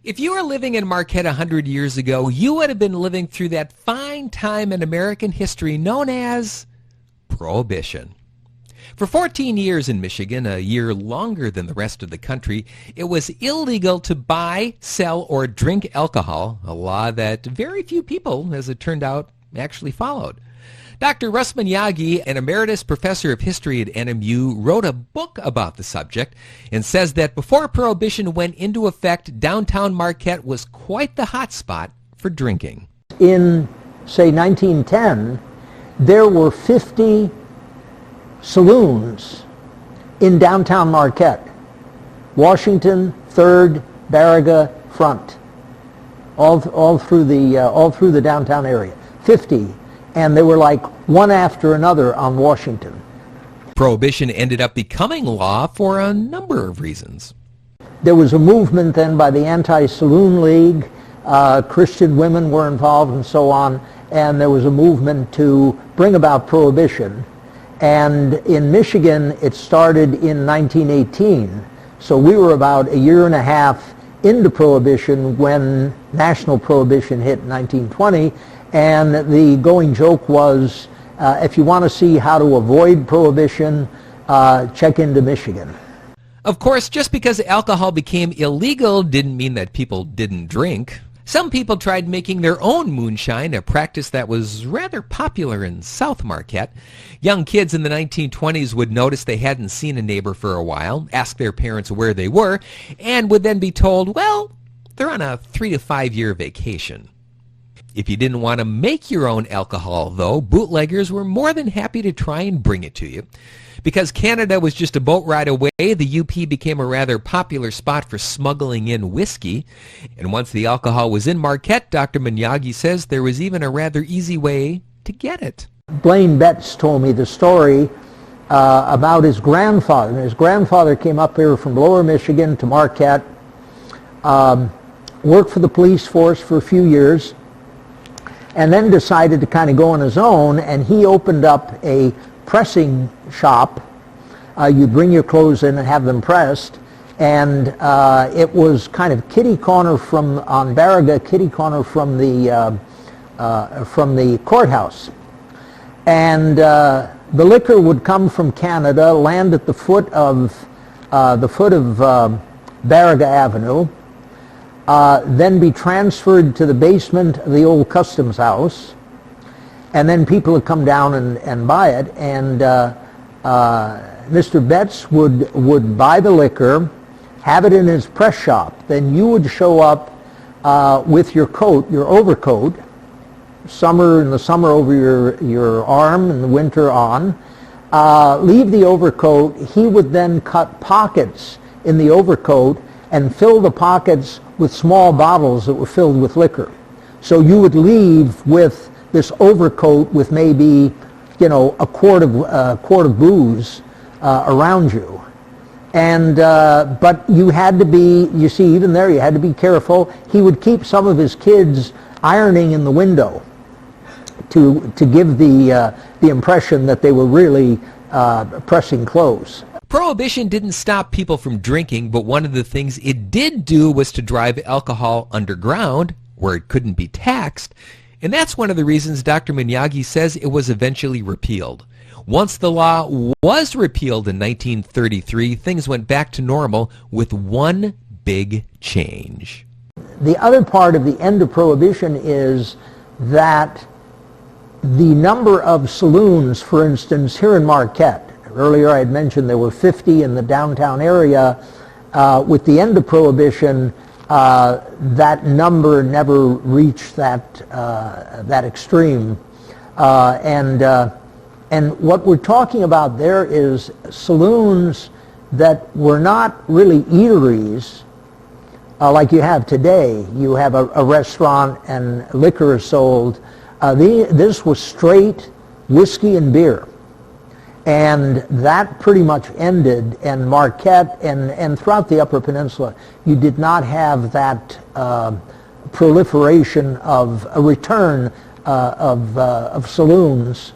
If you were living in Marquette 100 years ago, you would have been living through that fine time in American history known as Prohibition. For 14 years in Michigan, a year longer than the rest of the country, it was illegal to buy, sell, or drink alcohol, a law that very few people, as it turned out, actually followed. Dr. Russ Manyagi, an emeritus professor of history at NMU, wrote a book about the subject and says that before Prohibition went into effect, downtown Marquette was quite the hot spot for drinking. In, say, 1910, there were 50 saloons in downtown Marquette. Washington, 3rd, Baraga, Front, all through the downtown area. 50. And they were like one after another on Washington. Prohibition ended up becoming law for a number of reasons. There was a movement then by the Anti-Saloon League. Christian women were involved and so on. And there was a movement to bring about Prohibition. And in Michigan, it started in 1918. So we were about a year and a half into Prohibition when national Prohibition hit in 1920. And the going joke was, if you want to see how to avoid Prohibition, check into Michigan. Of course, just because alcohol became illegal didn't mean that people didn't drink. Some people tried making their own moonshine, a practice that was rather popular in South Marquette. Young kids in the 1920s would notice they hadn't seen a neighbor for a while, ask their parents where they were, and would then be told, well, they're on a 3 to 5 year vacation. If you didn't want to make your own alcohol, though, bootleggers were more than happy to try and bring it to you. Because Canada was just a boat ride away, the UP became a rather popular spot for smuggling in whiskey. And once the alcohol was in Marquette, Dr. Manyagi says there was even a rather easy way to get it. Blaine Betts told me the story about his grandfather. His grandfather came up here from Lower Michigan to Marquette, worked for the police force for a few years, and then decided to kind of go on his own, and he opened up a pressing shop. You'd bring your clothes in and have them pressed, and it was kind of kitty corner on Baraga, kitty corner from the courthouse. And the liquor would come from Canada, land at the foot of Baraga Avenue, then be transferred to the basement of the old customs house, and then people would come down and buy it. And Mr. Betts would buy the liquor, have it in his press shop. Then you would show up with your coat, your overcoat, in the summer over your arm, in the winter on. Leave the overcoat. He would then cut pockets in the overcoat and fill the pockets with small bottles that were filled with liquor. So you would leave with this overcoat with maybe, a quart of booze around you. And but you had to be, you see, even there you had to be careful. He would keep some of his kids ironing in the window to give the impression that they were really pressing clothes. Prohibition didn't stop people from drinking, but one of the things it did do was to drive alcohol underground, where it couldn't be taxed, and that's one of the reasons Dr. Manyagi says it was eventually repealed. Once the law was repealed in 1933, things went back to normal with one big change. The other part of the end of Prohibition is that the number of saloons, for instance, here in Marquette, earlier I had mentioned there were 50 in the downtown area. With the end of Prohibition, that number never reached that extreme. And what we're talking about there is saloons that were not really eateries like you have today. You have a restaurant and liquor is sold. This was straight whiskey and beer. And that pretty much ended in Marquette and throughout the Upper Peninsula. You did not have that proliferation of a return of saloons